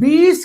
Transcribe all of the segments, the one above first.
20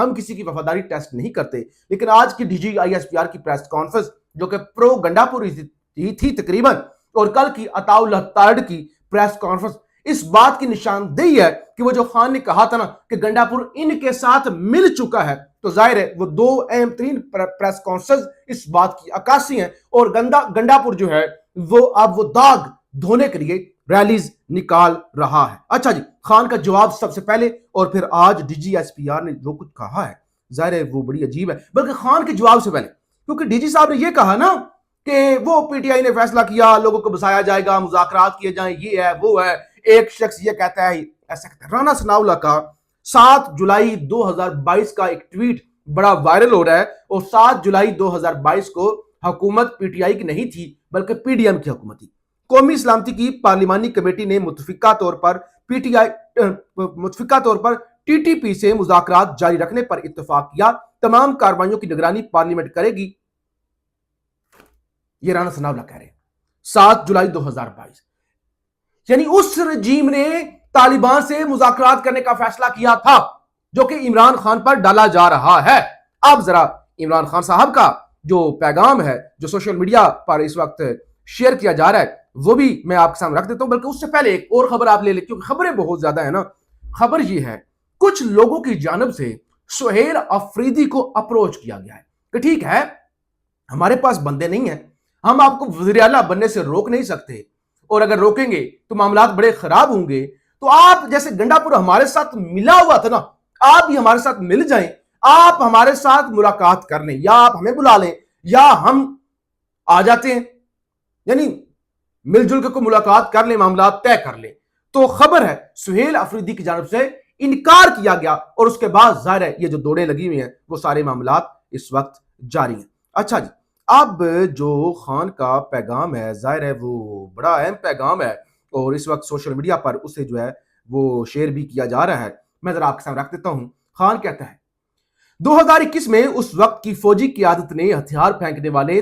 ہم کسی کی وفاداری ٹیسٹ نہیں کرتے، لیکن آج کی D G I S P R کی پریس کانفرنس جو کہ پرو گنڈا پور تھی تقریباً، اور کل کی عطاء اللہ تارڑ کی پریس کانفرنس اس بات کی نشاندہی ہے کہ وہ جو خان نے کہا تھا نا کہ گنڈا پور ان کے ساتھ مل چکا ہے، تو ظاہر ہے وہ دو اہم ترین پریس کانفرنس اس بات کی عکاسی ہیں، اور گنڈا پور جو ہے وہ اب وہ داغ دھونے کے لیے ریلیز نکال رہا ہے۔ اچھا جی، خان کا جواب سب سے پہلے اور پھر آج D G S P R نے جو کچھ کہا ہے ظاہر ہے وہ بڑی عجیب ہے، بلکہ خان کے جواب سے پہلے کیونکہ ڈی جی صاحب نے یہ کہا نا کہ وہ پی ٹی آئی نے فیصلہ کیا، لوگوں کو بسایا جائے گا، مذاکرات کیے جائیں، یہ ہے وہ ہے۔ ایک شخص یہ کہتا ہے، ایسا کہتا ہے، رانا ثناء اللہ کا 7 جولائی 2022 کا ایک ٹویٹ بڑا وائرل ہو رہا ہے، اور 7 جولائی 2022 کو حکومت پی ٹی آئی کی نہیں تھی بلکہ پی ڈی ایم کی حکومت تھی۔ قومی سلامتی کی پارلیمانی کمیٹی نے متفقہ طور پر ٹی ٹی پی سے مذاکرات جاری رکھنے پر اتفاق کیا، تمام کارروائیوں کی نگرانی پارلیمنٹ کرے گی، یہ رانا ثناء اللہ کہہ رہے ہیں 7 جولائی 2022۔ یعنی اس رجیم نے طالبان سے مذاکرات کرنے کا فیصلہ کیا تھا جو کہ عمران خان پر ڈالا جا رہا ہے۔ اب ذرا عمران خان صاحب کا جو پیغام ہے جو سوشل میڈیا پر اس وقت شیئر کیا جا رہا ہے وہ بھی میں آپ کے سامنے رکھ دیتا ہوں، بلکہ اس سے پہلے ایک اور خبر آپ لے لیں کیونکہ خبریں بہت زیادہ ہیں نا۔ خبر یہ ہے کچھ لوگوں کی جانب سے سہیل افریدی کو اپروچ کیا گیا ہے کہ ٹھیک ہے ہمارے پاس بندے نہیں ہیں، ہم آپ کو وزیر اعلیٰ بننے سے روک نہیں سکتے، اور اگر روکیں گے تو معاملات بڑے خراب ہوں گے، تو آپ جیسے گنڈا پور ہمارے ساتھ ملا ہوا تھا نا، آپ بھی ہمارے ساتھ مل جائیں، آپ ہمارے ساتھ ملاقات کر لیں، یا آپ ہمیں بلا لیں یا ہم آ جاتے ہیں، یعنی مل جل کے کوئی ملاقات کر لیں، معاملات طے کر لیں۔ تو خبر ہے سہیل افریدی کی جانب سے انکار کیا گیا، اور اس کے بعد ظاہر ہے یہ جو دوڑیں لگی ہوئی ہیں وہ سارے معاملات اس وقت جاری ہیں۔ اچھا جی، اب جو خان کا پیغام ہے ظاہر ہے وہ بڑا اہم پیغام ہے، اور اس وقت سوشل میڈیا پر اسے جو ہے وہ شیئر بھی کیا جا رہا ہے۔ میں ذرا آپ کے سامنے رکھ دیتا ہوں۔ خان کہتا ہے 2021 میں اس وقت کی فوجی قیادت نے ہتھیار پھینکنے والے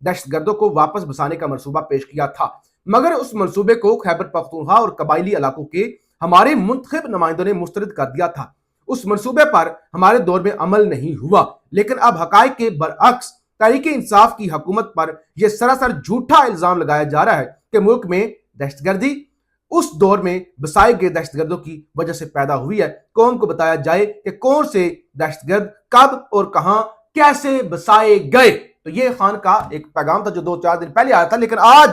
دہشت گردوں کو واپس بسانے کا منصوبہ پیش کیا تھا، مگر اس منصوبے کو خیبر پختونخوا اور قبائلی علاقوں کے ہمارے منتخب نمائندوں نے مسترد کر دیا تھا۔ اس منصوبے پر ہمارے دور میں عمل نہیں ہوا، لیکن اب حقائق کے برعکس تحریک انصاف کی حکومت پر یہ سراسر جھوٹا الزام لگایا جا رہا ہے کہ ملک میں دہشت گردی اس دور میں بسائے گئے دہشت گردوں کی وجہ سے پیدا ہوئی ہے۔ قوم کو بتایا جائے کہ کون سے دہشت گرد کب اور کہاں کیسے بسائے گئے۔ تو یہ خان کا ایک پیغام تھا جو 2-4 دن پہلے آیا تھا، لیکن آج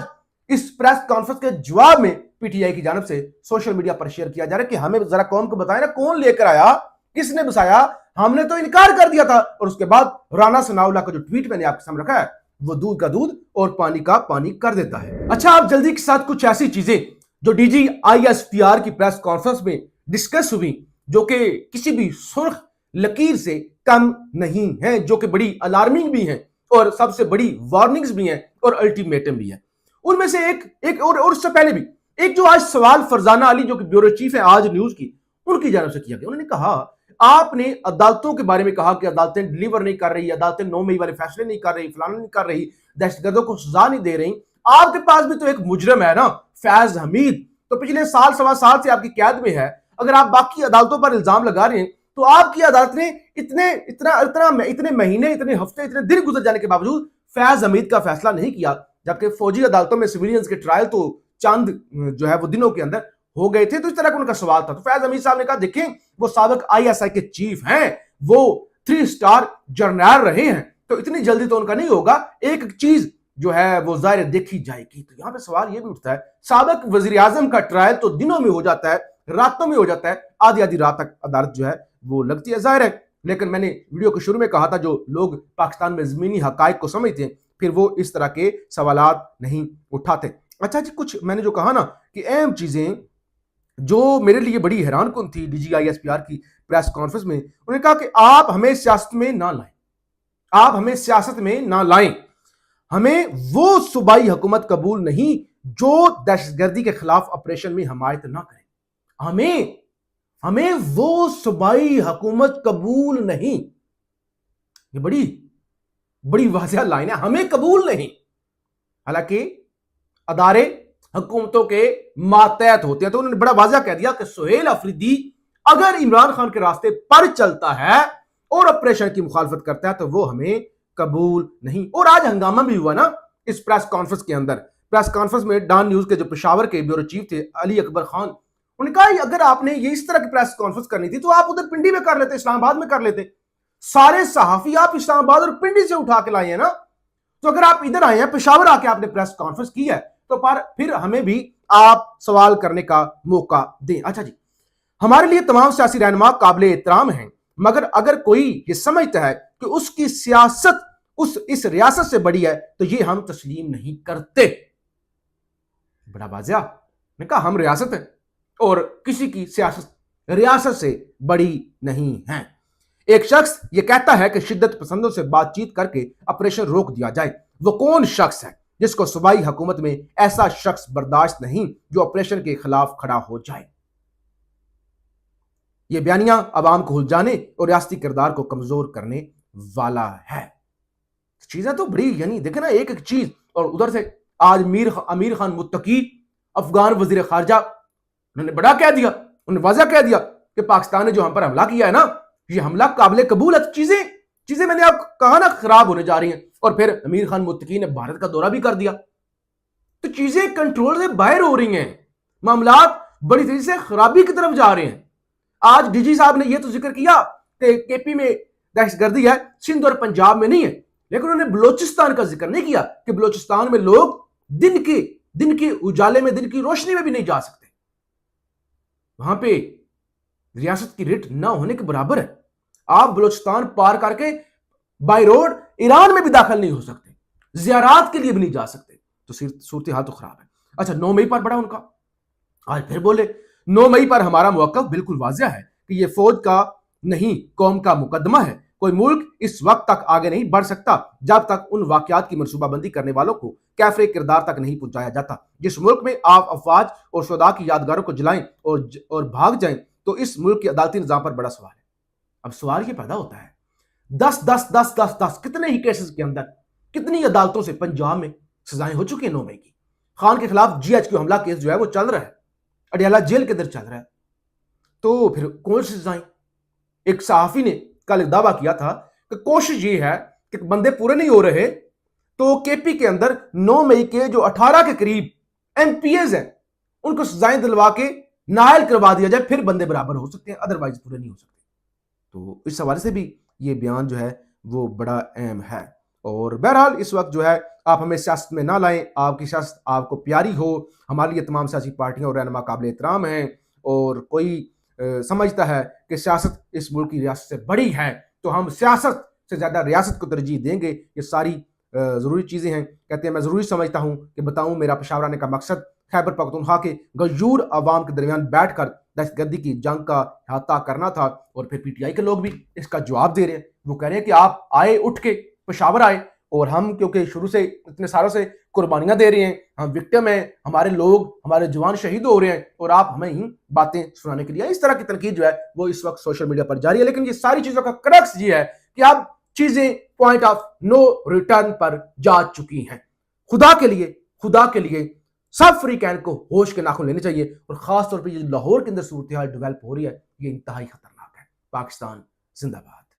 اس پریس کانفرنس کے جواب میں پی ٹی آئی کی جانب سے سوشل میڈیا پر شیئر کیا جا رہا ہے کہ ہمیں ذرا قوم کو بتائیں نا کون لے کر آیا، کس نے بسایا، ہم نے تو انکار کر دیا تھا۔ اور اس کے بعد رانا ثناء اللہ کا جو ٹویٹ میں نے آپ کے سامنے رکھا ہے وہ دودھ کا دودھ اور پانی کا پانی کر دیتا ہے۔ اچھا، آپ جلدی کے ساتھ کچھ ایسی چیزیں جو D G I S P R کی پریس کانفرنس میں ڈسکس ہوئی جو کہ کسی بھی سرخ لکیر سے کم نہیں ہیں، جو کہ بڑی الارمنگ بھی ہیں اور سب سے بڑی وارننگز بھی ہیں اور الٹیمیٹم بھی ہیں۔ ان میں سے ایک اور اس سے پہلے بھی ایک جو آج سوال فرزانہ علی جو کہ بیورو چیف ہیں آج نیوز کی، ان کی جانب سے کیا گیا۔ انہوں نے کہا آپ نے عدالتوں کے بارے میں کہا کہ عدالتیں ڈیلیور نہیں کر رہی، عدالتیں 9 مئی والے فیصلے نہیں کر رہی، فلانا نہیں کر رہی، دہشت گردوں کو سزا نہیں دے رہی۔ آپ کے پاس بھی تو ایک مجرم ہے نا، فیض حمید، تو پچھلے سال سوا سال سے آپ کی قید میں ہے۔ اگر آپ باقی عدالتوں پر الزام لگا رہے ہیں تو آپ کی عدالت نے اتنے مہینے، اتنے ہفتے، اتنے دن گزر جانے کے باوجود فیض حمید کا فیصلہ نہیں کیا، جبکہ فوجی عدالتوں میں سویلینز کے ٹرائل تو چند جو ہے وہ دنوں کے اندر ہو گئے تھے۔ تو اس طرح کا ان کا سوال تھا۔ تو فیض حمید صاحب نے کہا دیکھیں وہ سابق آئی ایس آئی کے چیف ہیں، وہ 3 اسٹار جرنیل رہے ہیں، تو اتنی جلدی تو ان کا نہیں ہوگا، ایک چیز جو ہے وہ ظاہر دیکھی جائے گی۔ تو یہاں پہ سوال یہ بھی اٹھتا ہے سابق وزیر اعظم کا ٹرائل تو دنوں میں ہو جاتا ہے، راتوں میں ہو جاتا ہے، آدھی رات تک عدالت جو ہے وہ لگتی ہے، ظاہر ہے۔ لیکن میں نے ویڈیو کے شروع میں کہا تھا جو لوگ پاکستان میں زمینی حقائق کو سمجھتے ہیں پھر وہ اس طرح کے سوالات نہیں اٹھاتے۔ اچھا جی، کچھ میں نے جو کہا نا کہ اہم چیزیں جو میرے لیے بڑی حیران کن تھی D G I S P R کی پریس کانفرنس میں، انہوں نے کہا کہ آپ ہمیں سیاست میں نہ لائیں، آپ ہمیں سیاست میں نہ لائیں، ہمیں وہ صوبائی حکومت قبول نہیں جو دہشت گردی کے خلاف آپریشن میں حمایت نہ کرے، ہمیں وہ صوبائی حکومت قبول نہیں۔ یہ بڑی واضح لائن ہے، ہمیں قبول نہیں۔ حالانکہ ادارے حکومتوں کے ماتحت ہوتے ہیں، تو انہوں نے بڑا واضح کہہ دیا کہ سہیل افریدی اگر عمران خان کے راستے پر چلتا ہے اور آپریشن کی مخالفت کرتا ہے تو وہ ہمیں قبول نہیں۔ اور آج ہنگامہ بھی ہوا نا اس پریس کانفرنس کے اندر۔ پریس کانفرنس میں ڈان نیوز کے جو پشاور کے بیورو چیف تھے علی اکبر خان، انہوں نے کہا اگر آپ نے یہ اس طرح کی پریس کانفرنس کرنی تھی تو آپ ادھر پنڈی میں کر لیتے، اسلام آباد میں کر لیتے۔ سارے صحافی آپ اسلام آباد اور پنڈی سے اٹھا کے لائے ہیں نا، تو اگر آپ ادھر آئے ہیں پشاور آ کے آپ نے پریس کانفرنس کی ہے تو پھر ہمیں بھی آپ سوال کرنے کا موقع دیں۔ اچھا جی، ہمارے لیے تمام سیاسی رہنما قابل احترام ہیں، مگر اگر کوئی یہ سمجھتا ہے کہ اس کی سیاست اس ریاست سے بڑی ہے تو یہ ہم تسلیم نہیں کرتے۔ بڑا واضح نے کہا ہم ریاست ہیں اور کسی کی سیاست ریاست سے بڑی نہیں ہے۔ ایک شخص یہ کہتا ہے کہ شدت پسندوں سے بات چیت کر کے آپریشن روک دیا جائے۔ وہ کون شخص ہے جس کو صوبائی حکومت میں ایسا شخص برداشت نہیں جو آپریشن کے خلاف کھڑا ہو جائے؟ یہ بیانیہ عوام کو ہلجانے اور ریاستی کردار کو کمزور کرنے والا ہے۔ چیزیں تو بڑی یعنی دیکھیں نا ایک ایک چیز، اور ادھر سے آج امیر خان متقی افغان وزیر خارجہ انہوں نے بڑا کہہ دیا، انہوں نے واضح کہہ دیا کہ پاکستان نے جو ہم پر حملہ کیا ہے نا یہ حملہ قابل قبول ہے۔ چیزیں میں نے آپ کہا نا خراب ہونے جا رہی ہیں، اور پھر امیر خان متقی نے بھارت کا دورہ بھی کر دیا، تو چیزیں کنٹرول سے باہر ہو رہی ہیں، معاملات بڑی تیزی سے خرابی کی طرف جا رہے ہیں۔ آج ڈی جی صاحب نے یہ تو ذکر کیا کہ کے پی میں دہشت گردی ہے، سندھ اور پنجاب میں نہیں ہے، لیکن انہوں نے بلوچستان کا ذکر نہیں کیا کہ بلوچستان میں لوگ دن کے اجالے میں، دن کی روشنی میں بھی نہیں جا سکتے، وہاں پہ ریاست کی ریٹ نہ ہونے کے برابر ہے۔ آپ بلوچستان پار کر کے بائی روڈ ایران میں بھی داخل نہیں ہو سکتے، زیارات کے لیے بھی نہیں جا سکتے، تو صورتحال تو خراب ہے۔ اچھا 9 مئی پر پڑا ان کا، آج پھر بولے 9 مئی پر ہمارا موقف بالکل واضح ہے کہ یہ فوج کا نہیں قوم کا مقدمہ ہے۔ کوئی ملک اس وقت تک آگے نہیں بڑھ سکتا جب تک ان واقعات کی منصوبہ بندی کرنے والوں کو کیفر کردار تک نہیں پہنچایا جاتا۔ جس ملک میں آپ افواج اور شہداء کی یادگاروں کو جلائیں اور بھاگ جائیں تو اس ملک کے عدالتی نظام پر بڑا سوال ہے۔ اب سوال یہ پیدا ہوتا ہے 10 کتنے ہی کیسز کے اندر کتنی عدالتوں سے پنجاب میں سزائیں ہو چکی ہیں 9 مئی کی۔ خان کے خلاف جی ایچ کیو حملہ کیس جو ہے وہ چل رہا ہے، اڈیالہ جیل کے اندر چل رہا ہے، تو پھر کون سی سزائیں؟ ایک صحافی نے کل ایک دعویٰ کیا تھا کہ کوشش یہ ہے کہ بندے پورے نہیں ہو رہے تو کے پی کے اندر 9 مئی کے جو 18 کے قریب ایم پی ایز ہیں ان کو سزائیں دلوا کے نائل کروا دیا جائے، پھر بندے برابر ہو سکتے ہیں، ادروائز پورے نہیں ہو سکتے۔ تو اس حوالے سے بھی یہ بیان جو ہے وہ بڑا اہم ہے۔ اور بہرحال اس وقت جو ہے آپ ہمیں سیاست میں نہ لائیں، آپ کی سیاست آپ کو پیاری ہو، ہمارے لیے تمام سیاسی پارٹیاں اور رہنما قابل احترام ہیں، اور کوئی سمجھتا ہے کہ سیاست اس ملک کی ریاست سے بڑی ہے تو ہم سیاست سے زیادہ ریاست کو ترجیح دیں گے، یہ ساری ضروری چیزیں ہیں۔ کہتے ہیں میں ضروری سمجھتا ہوں کہ بتاؤں میرا پشاور آنے کا مقصد خیبر پختونخوا کے غیور عوام کے درمیان بیٹھ کر دہشت گردی کی جنگ کا احاطہ کرنا تھا۔ اور پھر پی ٹی آئی کے لوگ بھی اس کا جواب دے رہے ہیں، وہ کہہ رہے ہیں کہ آپ آئے اٹھ کے پشاور آئے، اور ہم کیونکہ شروع سے اتنے سالوں سے قربانیاں دے رہے ہیں، ہم وکٹم ہیں، ہمارے لوگ ہمارے جوان شہید ہو رہے ہیں، اور آپ ہمیں ہی باتیں سنانے کے لیے اس طرح کی تنقید جو ہے وہ اس وقت سوشل میڈیا پر جاری ہے۔ لیکن یہ ساری چیزوں کا کرکس یہ ہے کہ اب چیزیں پوائنٹ آف نو ریٹرن پر جا چکی ہیں۔ خدا کے لیے سب فریقین کو ہوش کے ناخن لینے چاہیے، اور خاص طور پہ یہ لاہور کے اندر صورتحال ڈیولپ ہو رہی ہے یہ انتہائی خطرناک ہے۔ پاکستان زندہ باد۔